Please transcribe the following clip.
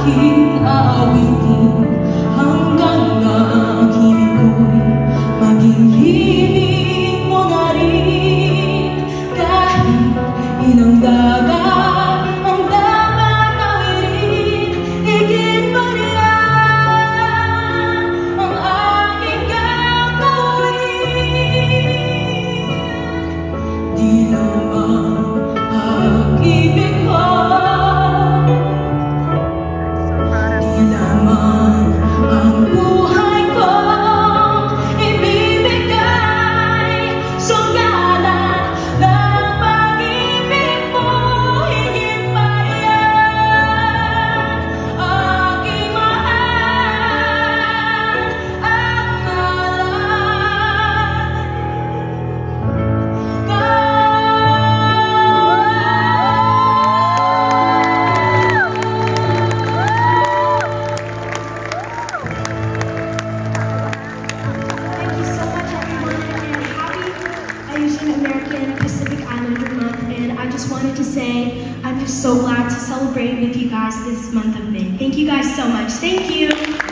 aking aawitin hanggang nakinig ko'y maging himig mo na rin. Kahit ilang dagat ang dapat tawirin, higit pa riyan ang aking gagawin. Di naman pag-ibig ko, di naman ang buhay ko ibibigay. Sunggalan ng pag-ibig mo, higit pa riyan aking mahal at Thank you so much, everyone, and happy Asian American Pacific Islander Month. And I just wanted to say, I'm just so glad to celebrate with you guys this month of May. Thank you guys so much. Thank you.